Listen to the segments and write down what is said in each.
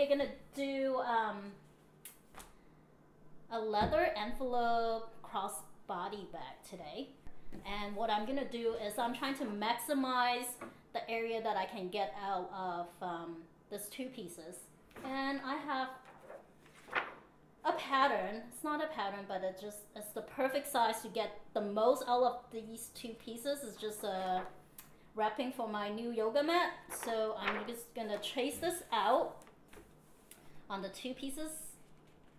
we're gonna do a leather envelope crossbody bag today. And what I'm gonna do is I'm trying to maximize the area that I can get out of these two pieces. And I have a pattern. It's not a pattern, but it's the perfect size to get the most out of these two pieces. It's just a wrapping for my new yoga mat. So I'm just gonna trace this out on the two pieces,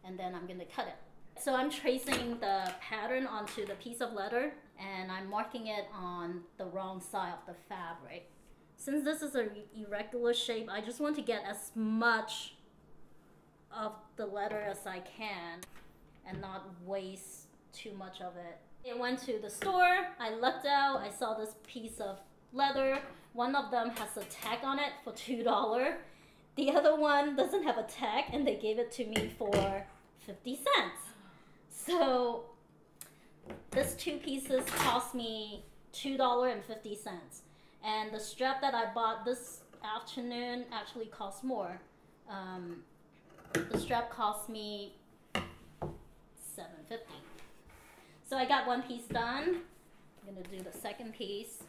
and then I'm gonna cut it. So I'm tracing the pattern onto the piece of leather, and I'm marking it on the wrong side of the fabric. Since this is an irregular shape, I just want to get as much of the leather as I can and not waste too much of it. I went to the store, I looked out, I saw this piece of leather. One of them has a tag on it for $2. The other one doesn't have a tag, and they gave it to me for 50 cents. So this two pieces cost me $2.50. And the strap that I bought this afternoon actually cost more. The strap cost me $7.50. So I got one piece done. I'm gonna do the second piece.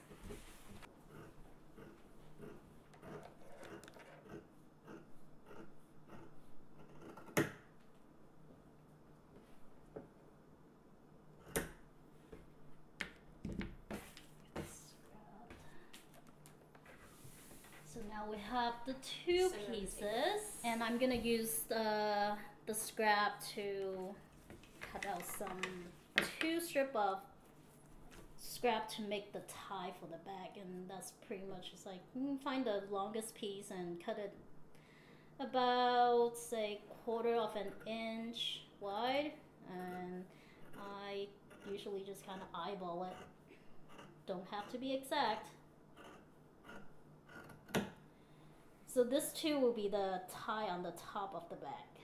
So now we have the two pieces, and I'm gonna use the scrap to cut out two strips of scrap to make the tie for the bag, and that's pretty much just like find the longest piece and cut it about, say, 1/4 of an inch wide, and I usually just kind of eyeball it. Don't have to be exact. So this too will be the tie on the top of the bag.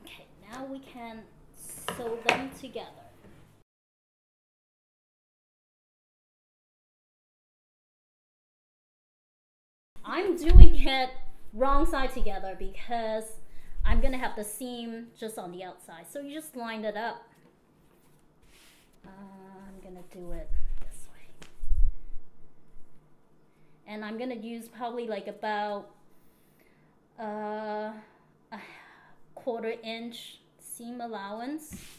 Okay, now we can sew them together. I'm doing it wrong side together because I'm gonna have the seam just on the outside. So you just line it up. I'm gonna do it this way. And I'm gonna use probably like about a 1/4 inch seam allowance.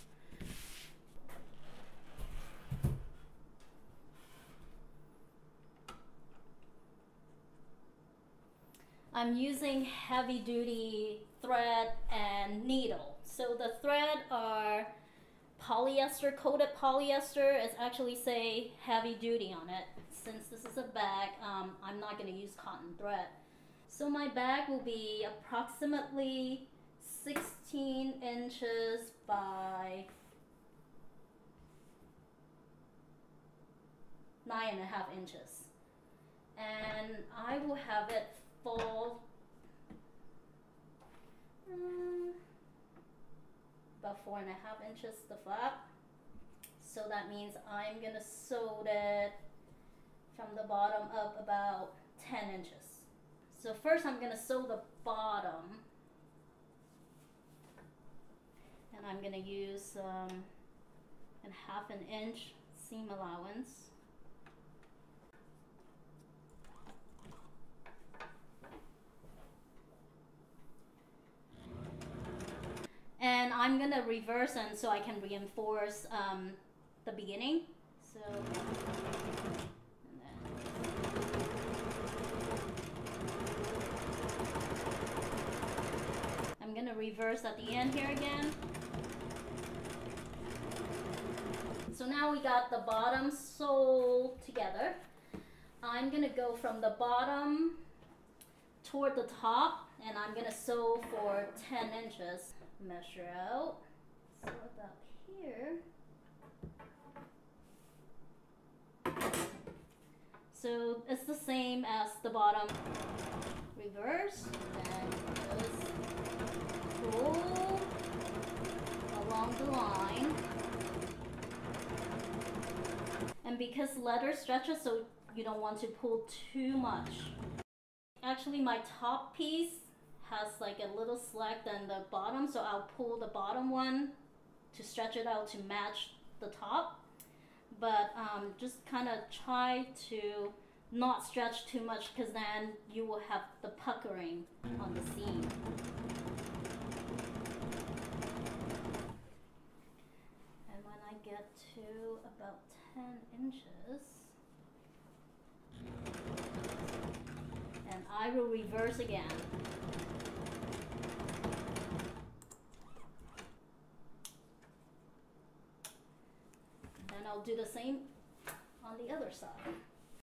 I'm using heavy duty thread and needle. So the thread are polyester, coated polyester. It's actually say heavy duty on it. Since this is a bag, I'm not gonna use cotton thread. So my bag will be approximately 16 inches by 9.5 inches. And I will have it fall about 4.5 inches the flap. So that means I'm gonna sew it from the bottom up about 10 inches. So first I'm gonna sew the bottom, and I'm gonna use a 1/2 inch seam allowance. And I'm gonna reverse them so I can reinforce the beginning. So, I'm gonna reverse at the end here again. So now we got the bottom sewed together. I'm gonna go from the bottom toward the top, and I'm gonna sew for 10 inches. Measure out, so about here. So it's the same as the bottom. Reverse, and just pull along the line. And because leather stretches, so you don't want to pull too much. Actually, my top piece has like a little slack than the bottom, so I'll pull the bottom one to stretch it out to match the top. But just kind of try to not stretch too much, because then you will have the puckering on the seam. And when I get to about 10 inches, and I will reverse again. Then I'll do the same on the other side.